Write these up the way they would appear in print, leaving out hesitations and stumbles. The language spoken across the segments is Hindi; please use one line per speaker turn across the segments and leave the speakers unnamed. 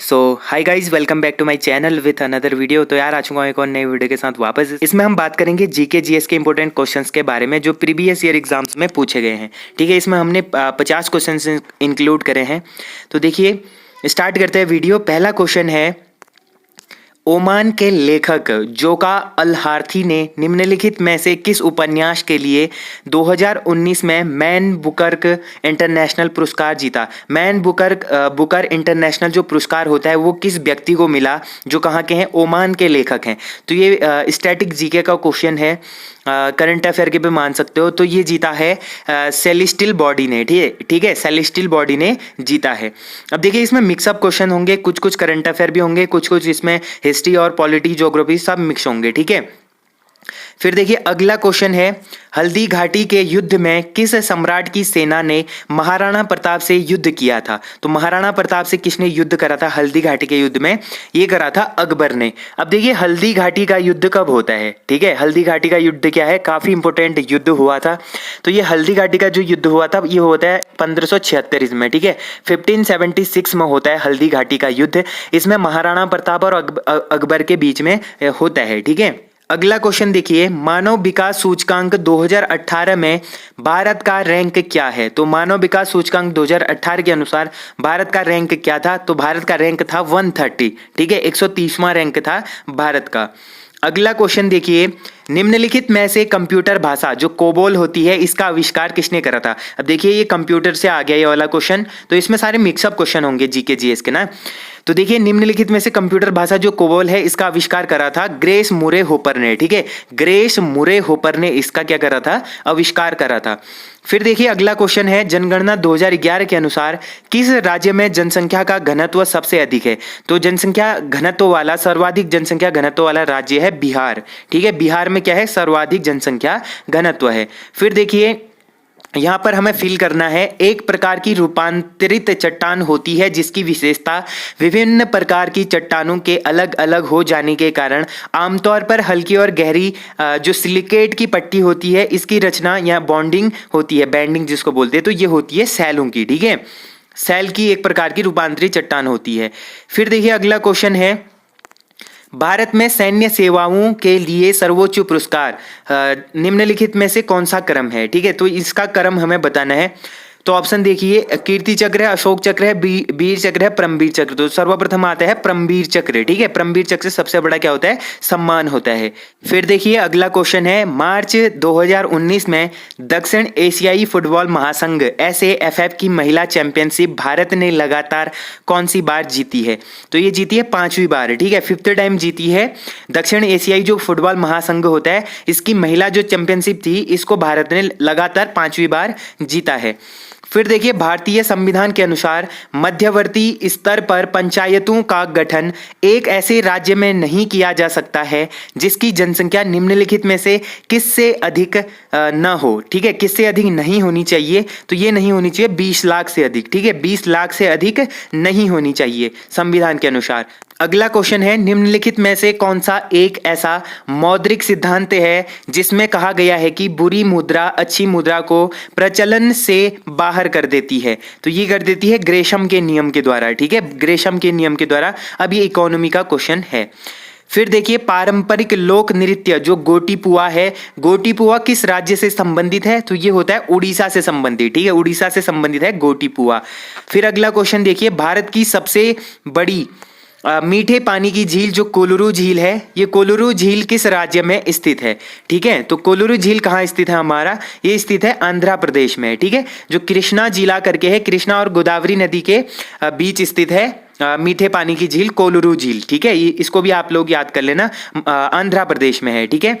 So hi guys, welcome back to my channel with another video. तो यार आ चुका हूँ एक और नए वीडियो के साथ वापस। इसमें हम बात करेंगे जीके जीएस के इंपॉर्टेंट क्वेश्चंस के बारे में जो प्रीवियस ईयर एग्जाम्स में पूछे गए हैं। ठीक है, इसमें हमने 50 क्वेश्चंस इंक्लूड करे हैं। तो देखिए स्टार्ट करते हैं वीडियो। पहला क्वेश्चन है, ओमान के लेखक जोका अल हार्थी ने निम्नलिखित में से किस उपन्यास के लिए 2019 में मैन बुकर इंटरनेशनल पुरस्कार जीता। मैन बुकर इंटरनेशनल जो पुरस्कार होता है वो किस व्यक्ति को मिला जो कहाँ के हैं, ओमान के लेखक हैं। तो ये स्टैटिक जीके का क्वेश्चन है, करंट अफेयर के भी मान सकते हो। तो ये जीता है सेलेस्टियल बॉडी ने। ठीक है, सेलेस्टियल बॉडी ने जीता है। अब देखिए इसमें मिक्सअप क्वेश्चन होंगे, कुछ कुछ करंट अफेयर भी होंगे, कुछ कुछ इसमें हिस्ट्री और पॉलिटी ज्योग्राफी सब मिक्स होंगे। ठीक है, फिर देखिए अगला क्वेश्चन है, हल्दी घाटी के युद्ध में किस सम्राट की सेना ने महाराणा प्रताप से युद्ध किया था। तो महाराणा प्रताप से किसने युद्ध करा था हल्दी घाटी के युद्ध में, ये करा था अकबर ने। अब देखिए हल्दी घाटी का युद्ध कब होता है। ठीक है, हल्दी घाटी का युद्ध क्या है, काफी इंपोर्टेंट युद्ध हुआ था। तो ये हल्दी घाटी का जो युद्ध हुआ था ये होता है 1576 में। ठीक है, 1576 में होता है हल्दी घाटी का युद्ध। इसमें महाराणा प्रताप और अकबर के बीच में होता है। ठीक है, अगला क्वेश्चन देखिए, मानव विकास सूचकांक 2018 में भारत का रैंक क्या है। तो मानव विकास सूचकांक 2018 के अनुसार भारत का रैंक क्या था। तो भारत का रैंक था 130। ठीक है, 130वां रैंक था भारत का। अगला क्वेश्चन देखिए, निम्नलिखित में से कंप्यूटर भाषा जो कोबोल होती है इसका आविष्कार किसने करा था। अब देखिए ये कंप्यूटर से आ गया ये वाला क्वेश्चन, तो इसमें सारे मिक्सअप क्वेश्चन होंगे जीके जीएस के ना। तो देखिए निम्नलिखित में से कंप्यूटर भाषा जो कोबोल है इसका आविष्कार करा था ग्रेस मुरे होपर ने। ठीक है, ग्रेस मुरे होपर ने इसका क्या करा था, आविष्कार करा था। फिर देखिए अगला क्वेश्चन है, जनगणना 2011 के अनुसार किस राज्य में जनसंख्या का घनत्व सबसे अधिक है। तो जनसंख्या घनत्व वाला, सर्वाधिक जनसंख्या घनत्व वाला राज्य है बिहार। ठीक है, बिहार में क्या है, सर्वाधिक जनसंख्या घनत्व है। फिर देखिए यहां पर हमें फिल करना है, एक प्रकार की रूपांतरित चट्टान होती है जिसकी विशेषता विभिन्न प्रकार की चट्टानों के अलग अलग हो जाने के कारण आमतौर पर हल्की और गहरी जो सिलिकेट की पट्टी होती है इसकी रचना या बॉन्डिंग होती है, बैंडिंग जिसको बोलते हैं, तो ये होती है सैलों की। ठीक है, सैल की एक प्रकार की रूपांतरित चट्टान होती है। फिर देखिए अगला क्वेश्चन है, भारत में सैन्य सेवाओं के लिए सर्वोच्च पुरस्कार निम्नलिखित में से कौन सा क्रम है। ठीक है, तो इसका क्रम हमें बताना है। तो ऑप्शन देखिए, कीर्ति चक्र है, अशोक चक्र है, वीर चक्र है, परमवीर चक्र। तो सर्वप्रथम आता है परमवीर चक्र। ठीक है, परमवीर चक्र से सबसे बड़ा क्या होता है, सम्मान होता है। फिर देखिए अगला क्वेश्चन है, मार्च 2019 में दक्षिण एशियाई फुटबॉल महासंघ SAFF की महिला चैंपियनशिप भारत ने लगातार कौन सी बार जीती है। तो ये जीती है 5वीं बार। ठीक है, 5th टाइम जीती है। दक्षिण एशियाई जो फुटबॉल महासंघ होता है इसकी महिला जो चैंपियनशिप थी इसको भारत ने लगातार 5वीं बार जीता है। फिर देखिए भारतीय संविधान के अनुसार मध्यवर्ती स्तर पर पंचायतों का गठन एक ऐसे राज्य में नहीं किया जा सकता है जिसकी जनसंख्या निम्नलिखित में से किससे अधिक न हो। ठीक है, किससे अधिक नहीं होनी चाहिए। तो ये नहीं होनी चाहिए 20 लाख से अधिक। ठीक है, 20 लाख से अधिक नहीं होनी चाहिए संविधान के अनुसार। अगला क्वेश्चन है, निम्नलिखित में से कौन सा एक ऐसा मौद्रिक सिद्धांत है जिसमें कहा गया है कि बुरी मुद्रा अच्छी मुद्रा को प्रचलन से बाहर कर देती है। तो ये कर देती है ग्रेशम के नियम के द्वारा। ठीक है, ग्रेशम के नियम के द्वारा। अब ये इकोनॉमी का क्वेश्चन है। फिर देखिए पारंपरिक लोक नृत्य जो गोटीपुआ है, गोटीपुआ किस राज्य से संबंधित है। तो ये होता है उड़ीसा से संबंधित। ठीक है, उड़ीसा से संबंधित है गोटीपुआ। फिर अगला क्वेश्चन देखिए, भारत की सबसे बड़ी मीठे पानी की झील जो कोलुरु झील है, ये कोलुरु झील किस राज्य में स्थित है। ठीक है, तो कोलुरु झील कहाँ स्थित है हमारा, ये स्थित है आंध्र प्रदेश में। ठीक है, जो कृष्णा जिला करके है, कृष्णा और गोदावरी नदी के बीच स्थित है मीठे पानी की झील कोलुरु झील। ठीक है, इसको भी आप लोग याद कर लेना, आंध्र प्रदेश में है। ठीक है,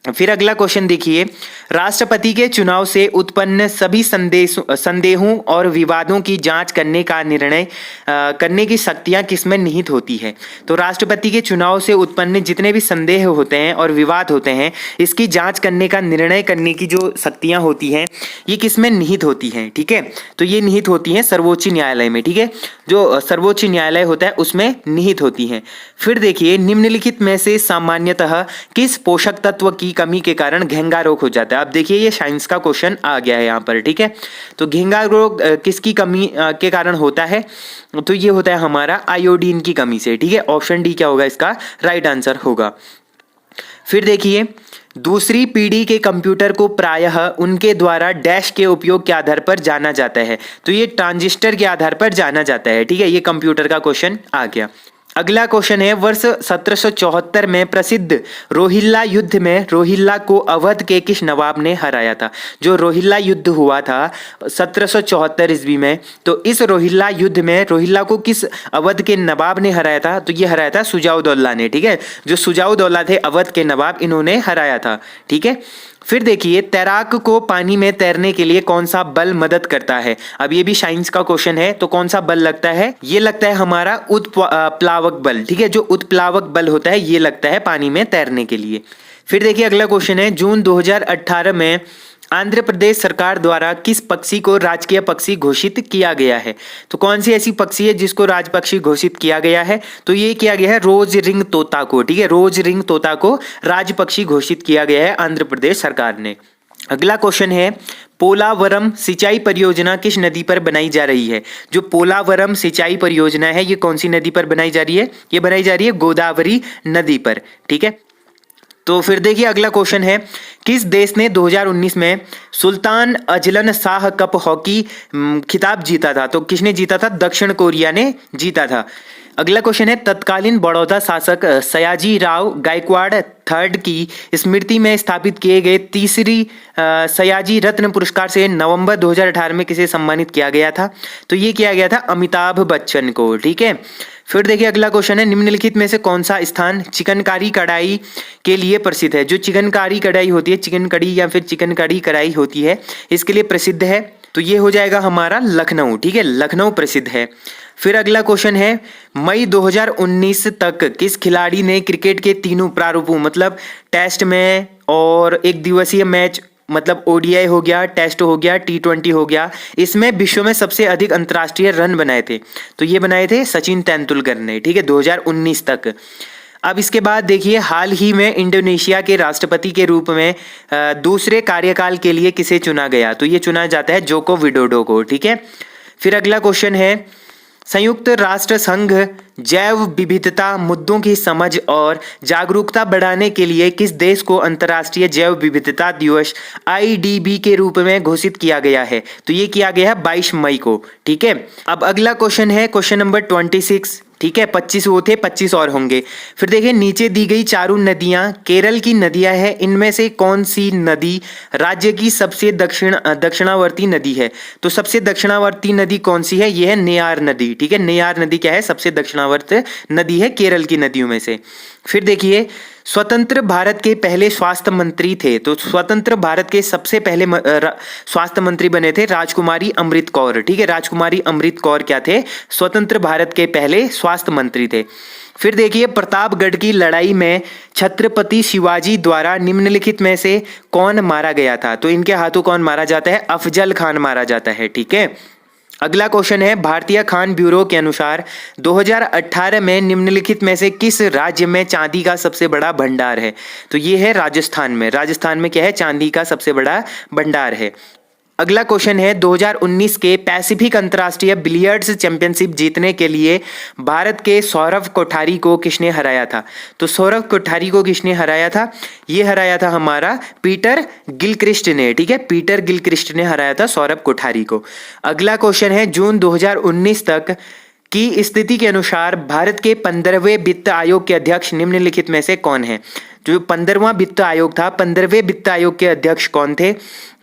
फिर अगला क्वेश्चन देखिए, राष्ट्रपति के चुनाव से उत्पन्न सभी संदेहों और विवादों की जांच करने का निर्णय करने की शक्तियां किसमें निहित होती है। तो राष्ट्रपति के चुनाव से उत्पन्न जितने भी संदेह होते हैं और विवाद होते हैं इसकी जांच करने का निर्णय करने की जो शक्तियां होती हैं ये किसमें निहित होती हैं। ठीक है, तो ये निहित होती हैं सर्वोच्च न्यायालय में। ठीक है, जो सर्वोच्च न्यायालय होता है उसमें निहित होती हैं। फिर देखिए निम्नलिखित में से सामान्यतः किस पोषक तत्व की की कमी के कारण घेंगा रोग हो जाता है। अब देखिए ये साइंस का क्वेश्चन आ गया है यहाँ पर, ठीक है। तो घेंगा रोग किसकी कमी के कारण होता है? तो ये होता है हमारा आयोडीन की कमी से, ठीक है। ऑप्शन डी क्या होगा इसका राइट आंसर होगा। फिर देखिए दूसरी पीढ़ी के कंप्यूटर को प्रायः उनके द्वारा डैश के उपयोग के आधार पर जाना जाता है। तो ये ट्रांजिस्टर के आधार पर जाना जाता है, ठीक है। ये कंप्यूटर का क्वेश्चन आ गया। अगला क्वेश्चन है वर्ष 1774 में प्रसिद्ध रोहिल्ला युद्ध में रोहिल्ला को अवध के किस नवाब ने हराया था? जो रोहिल्ला युद्ध हुआ था 1774 ईस्वी में, तो इस रोहिल्ला युद्ध में रोहिल्ला को किस अवध के नवाब ने हराया था? तो ये हराया था सुजाउदौला ने, ठीक है। जो सुजाउदौला थे अवध के नवाब, इन्होंने हराया था, ठीक है। फिर देखिए तैराक को पानी में तैरने के लिए कौन सा बल मदद करता है? अब ये भी साइंस का क्वेश्चन है। तो कौन सा बल लगता है? ये लगता है हमारा उत्प्लावक बल, ठीक है। जो उत्प्लावक बल होता है ये लगता है पानी में तैरने के लिए। फिर देखिए अगला क्वेश्चन है जून 2018 में आंध्र प्रदेश सरकार द्वारा किस पक्षी को राजकीय पक्षी घोषित किया गया है? तो कौन सी ऐसी पक्षी है जिसको राज पक्षी घोषित किया गया है? तो ये किया गया है रोज रिंग तोता को, ठीक है। रोज रिंग तोता को राज पक्षी घोषित किया गया है आंध्र प्रदेश सरकार ने। अगला क्वेश्चन है पोलावरम सिंचाई परियोजना किस नदी पर बनाई जा रही है? जो पोलावरम सिंचाई परियोजना है ये कौन सी नदी पर बनाई जा रही है? ये बनाई जा रही है गोदावरी नदी पर, ठीक है। तो फिर देखिए अगला क्वेश्चन है किस देश ने 2019 में Sultan Azlan Shah cup hockey खिताब जीता था? तो किसने जीता था? दक्षिण कोरिया ने जीता था। अगला क्वेश्चन है तत्कालीन बड़ौदा शासक सयाजी राव गायकवाड़ थर्ड की स्मृति में स्थापित किए गए तीसरी सयाजी रत्न पुरस्कार से नवंबर 2018 में किसे सम्मानित किया गया था? तो ये किया गया था अमिताभ बच्चन को, ठीक है। फिर देखिए अगला क्वेश्चन है निम्नलिखित में से कौन सा स्थान चिकनकारी कढ़ाई के लिए प्रसिद्ध है? जो चिकनकारी कढ़ाई होती है, चिकन कढ़ी या फिर चिकन कढ़ी कढ़ाई होती है, इसके लिए प्रसिद्ध है। तो ये हो जाएगा हमारा लखनऊ, ठीक है। लखनऊ प्रसिद्ध है। फिर अगला क्वेश्चन है मई 2019 तक किस खिलाड़ी ने क्रिकेट के तीनों प्रारूपों मतलब टेस्ट में और एक दिवसीय मैच मतलब ओडीआई हो गया, टेस्ट हो गया, T20 हो गया, इसमें विश्व में सबसे अधिक अंतर्राष्ट्रीय रन बनाए थे? तो ये बनाए थे सचिन तेंदुलकर ने, ठीक है, 2019 तक। अब इसके बाद देखिए हाल ही में इंडोनेशिया के राष्ट्रपति के रूप में दूसरे कार्यकाल के लिए किसे चुना गया? तो ये चुना जाता है जोको विडोडो को, ठीक है। फिर अगला क्वेश्चन है संयुक्त राष्ट्र संघ जैव विविधता मुद्दों की समझ और जागरूकता बढ़ाने के लिए किस देश को अंतर्राष्ट्रीय जैव विविधता दिवस IDB के रूप में घोषित किया गया है? तो ये किया गया है 22 मई को, ठीक है। अब अगला क्वेश्चन है क्वेश्चन नंबर 26, ठीक है। 25 वो थे, 25 और होंगे। फिर देखिए नीचे दी गई चारों नदियां केरल की नदियां हैं, इनमें से कौन सी नदी राज्य की सबसे दक्षिणावर्ती नदी है? तो सबसे दक्षिणावर्ती नदी कौन सी है? ये है नेयार नदी, ठीक है। नेयार नदी क्या है? सबसे दक्षिणावर्त नदी है केरल की नदियों में से। फिर देखिए स्वतंत्र भारत के पहले स्वास्थ्य मंत्री थे, तो स्वतंत्र भारत के सबसे पहले स्वास्थ्य मंत्री बने थे राजकुमारी अमृत कौर, ठीक है। राजकुमारी अमृत कौर क्या थे? स्वतंत्र भारत के पहले स्वास्थ्य मंत्री थे। फिर देखिए प्रतापगढ़ की लड़ाई में छत्रपति शिवाजी द्वारा निम्नलिखित में से कौन मारा गया था? तो इनके हाथों कौन मारा जाता है? अफजल खान मारा जाता है, ठीक है। अगला क्वेश्चन है भारतीय खान ब्यूरो के अनुसार 2018 में निम्नलिखित में से किस राज्य में चांदी का सबसे बड़ा भंडार है? तो ये है राजस्थान में। राजस्थान में क्या है? चांदी का सबसे बड़ा भंडार है। अगला क्वेश्चन है 2019 के पैसिफिक अंतर्राष्ट्रीय बिलियर्ड्स चैंपियनशिप जीतने के लिए भारत के सौरव कोठारी को किसने हराया था? तो सौरव कोठारी को किसने हराया था? ये हराया था हमारा पीटर गिलक्रिस्ट ने, ठीक है। पीटर गिलक्रिस्ट ने हराया था सौरव कोठारी को। अगला क्वेश्चन है जून 2019 तक की स्थिति के अनुसार भारत के 15वें वित्त आयोग के अध्यक्ष निम्नलिखित में से कौन है? जो 15वां वित्त आयोग था, 15वें वित्त आयोग के अध्यक्ष कौन थे?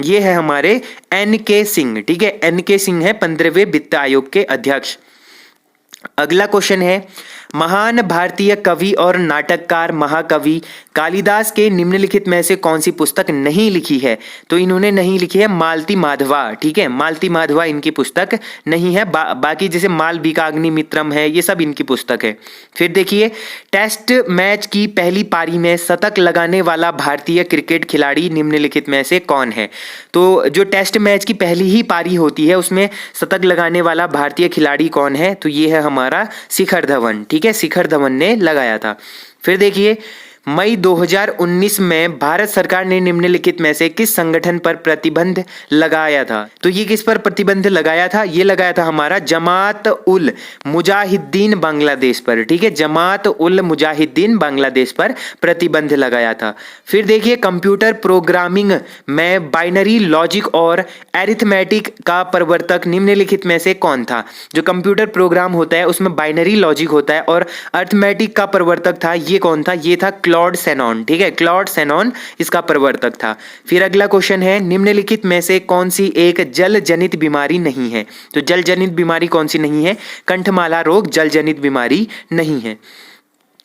ये है हमारे NK सिंह, ठीक है। NK सिंह है 15वें वित्त आयोग के अध्यक्ष। अगला क्वेश्चन है महान भारतीय कवि और नाटककार महाकवि कालिदास के निम्नलिखित में से कौन सी पुस्तक नहीं लिखी है? तो इन्होंने नहीं लिखी है मालती माधवा, ठीक है। मालती माधवा इनकी पुस्तक नहीं है। बाकी जैसे मालविकाग्निमित्रम है, ये सब इनकी पुस्तक है। फिर देखिए टेस्ट मैच की पहली पारी में शतक लगाने वाला भारतीय क्रिकेट खिलाड़ी निम्नलिखित में से कौन है? तो जो टेस्ट मैच की पहली ही पारी होती है उसमें शतक लगाने वाला भारतीय खिलाड़ी कौन है? तो ये है हमारा शिखर धवन, ठीक है। शिखर धवन ने लगाया था। फिर देखिए मई 2019 में भारत सरकार ने निम्नलिखित में से किस संगठन पर प्रतिबंध लगाया था? तो ये किस पर प्रतिबंध लगाया था? ये लगाया था हमारा जमात उल मुजाहिदीन बांग्लादेश पर। ठीक है, जमात उल मुजाहिदीन बांग्लादेश पर प्रतिबंध लगाया था। फिर देखिए, कंप्यूटर प्रोग्रामिंग में बाइनरी लॉजिक और एरिथमेटिक का प्रवर्तक निम्नलिखित में से कौन था? जो कंप्यूटर प्रोग्राम होता है उसमें बाइनरी लॉजिक होता है और अरिथमेटिक का प्रवर्तक था, ये कौन था? ये था क्लॉड सेनॉन। ठीक है, क्लॉड सेनॉन इसका प्रवर्तक था। फिर अगला क्वेश्चन है, निम्नलिखित में से कौन सी एक जल जनित बीमारी नहीं है? तो जल जनित बीमारी कौन सी नहीं है? कंठमाला रोग जल जनित बीमारी नहीं है।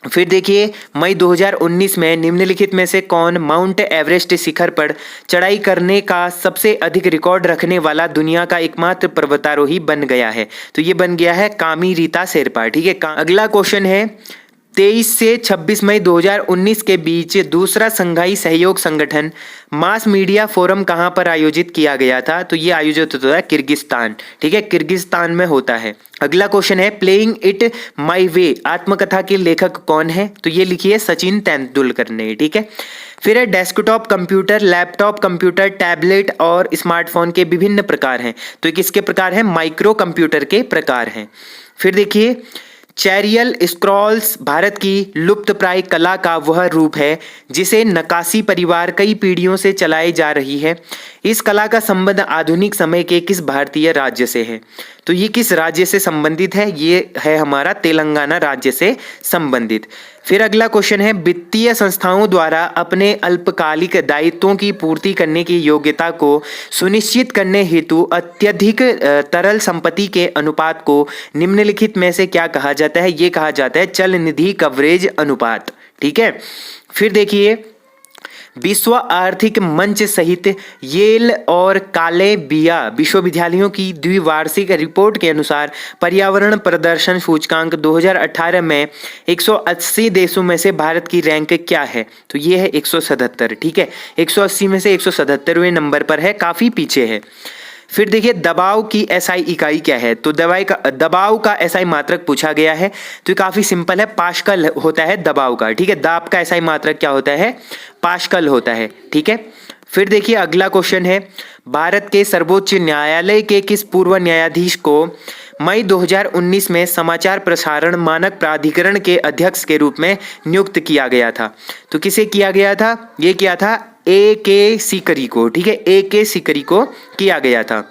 फिर देखिए, मई 2019 में निम्नलिखित में से कौन माउंट एवरेस्ट शिखर पर चढ़ाई करने का सबसे अधिक रिकॉर्ड रखने वाला दुनिया का एकमात्र पर्वतारोही बन गया है? तो ये बन गया है कामी रीता शेरपा। ठीक है, अगला क्वेश्चन है, 23 से 26 मई 2019 के बीच दूसरा संघाई सहयोग संगठन मास मीडिया फोरम कहां पर आयोजित किया गया था? तो ये आयोजित होता है किर्गिस्तान। ठीक है, किर्गिस्तान में होता है। अगला क्वेश्चन है, प्लेइंग इट माई वे आत्मकथा के लेखक कौन है? तो ये लिखिए सचिन तेंदुलकर ने। ठीक है, फिर है desktop computer, laptop computer, tablet और स्मार्टफोन के विभिन्न प्रकार हैं। तो किसके प्रकार हैं? माइक्रो कंप्यूटर के प्रकार हैं। फिर देखिए, चैरियल स्क्रॉल्स भारत की लुप्तप्राय कला का वह रूप है जिसे नक्काशी परिवार कई पीढ़ियों से चलाई जा रही है। इस कला का संबंध आधुनिक समय के किस भारतीय राज्य से है? तो ये किस राज्य से संबंधित है? ये है हमारा तेलंगाना राज्य से संबंधित। फिर अगला क्वेश्चन है, वित्तीय संस्थाओं द्वारा अपने अल्पकालिक दायित्वों की पूर्ति करने की योग्यता को सुनिश्चित करने हेतु अत्यधिक तरल संपत्ति के अनुपात को निम्नलिखित में से क्या कहा जाता है? ये कहा जाता है चल निधि कवरेज अनुपात। ठीक है, फिर देखिए, विश्व आर्थिक मंच सहित येल और कालेबिया विश्वविद्यालयों की द्विवार्षिक रिपोर्ट के अनुसार पर्यावरण प्रदर्शन सूचकांक 2018 में 180 देशों में से भारत की रैंक क्या है? तो ये है 177। ठीक है, 180 में से 177वें नंबर पर है, काफी पीछे है। फिर देखिए, दबाव की एसआई इकाई क्या है? तो दबाव का एसआई मात्रक पूछा गया है। तो ये काफी सिंपल है, पास्कल होता है दबाव का। ठीक है, दाब का एसआई मात्रक क्या होता है? पास्कल होता है। ठीक है, फिर देखिए अगला क्वेश्चन है, भारत के सर्वोच्च न्यायालय के किस पूर्व न्यायाधीश को मई 2019 में समाचार प्रसारण मानक प्राधिकरण के अध्यक्ष के रूप में नियुक्त किया गया था? तो किसे किया गया था? ये किया था A.K. सीकरी को। ठीक है, A.K. सीकरी को किया गया था।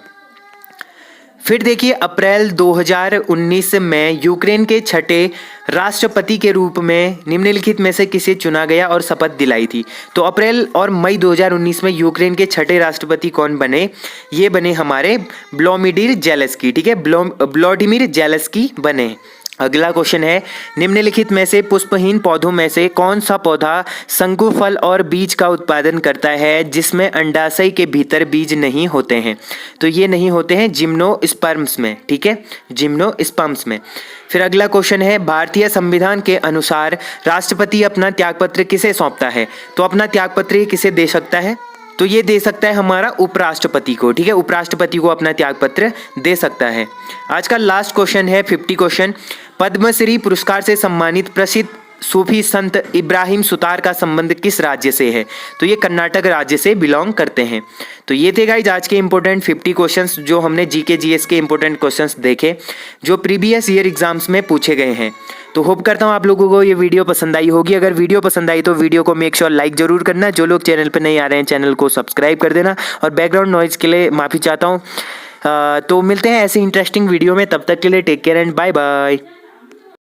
फिर देखिए, अप्रैल 2019 में यूक्रेन के छठे राष्ट्रपति के रूप में निम्नलिखित में से किसे चुना गया और शपथ दिलाई थी? तो अप्रैल और मई 2019 में यूक्रेन के छठे राष्ट्रपति कौन बने? ये बने हमारे व्लादिमीर ज़ेलेंस्की। ठीक है, व्लादिमीर ज़ेलेंस्की बने। अगला क्वेश्चन है, निम्नलिखित में से पुष्पहीन पौधों में से कौन सा पौधा शंकु फल और बीज का उत्पादन करता है जिसमें अंडाशय के भीतर बीज नहीं होते हैं? तो ये नहीं होते हैं जिम्नोस्पर्म्स में। ठीक है, जिम्नोस्पर्म्स में। फिर अगला क्वेश्चन है, भारतीय संविधान के अनुसार राष्ट्रपति अपना त्यागपत्र किसे सौंपता है? तो अपना त्यागपत्र किसे दे सकता है? तो ये दे सकता है हमारा उपराष्ट्रपति को। ठीक है, उपराष्ट्रपति को अपना त्यागपत्र दे सकता है। आज का लास्ट क्वेश्चन है 50 क्वेश्चन, पद्मश्री पुरस्कार से सम्मानित प्रसिद्ध सूफी संत इब्राहिम सुतार का संबंध किस राज्य से है? तो ये कर्नाटक राज्य से बिलोंग करते हैं। तो ये थे गाइस आज के इंपॉर्टेंट 50 क्वेश्चंस जो हमने जीके जीएस के इंपॉर्टेंट क्वेश्चंस देखे जो प्रीवियस ईयर एग्जाम्स में पूछे गए हैं। तो होप करता हूँ आप लोगों को ये वीडियो पसंद आई होगी। अगर वीडियो पसंद आई तो वीडियो को मेक श्योर लाइक जरूर करना। जो लोग चैनल पर नहीं आ रहे हैं चैनल को सब्सक्राइब कर देना और बैकग्राउंड नॉइज के लिए माफ़ी चाहता हूँ। तो मिलते हैं ऐसे इंटरेस्टिंग वीडियो में, तब तक के लिए take care and bye bye.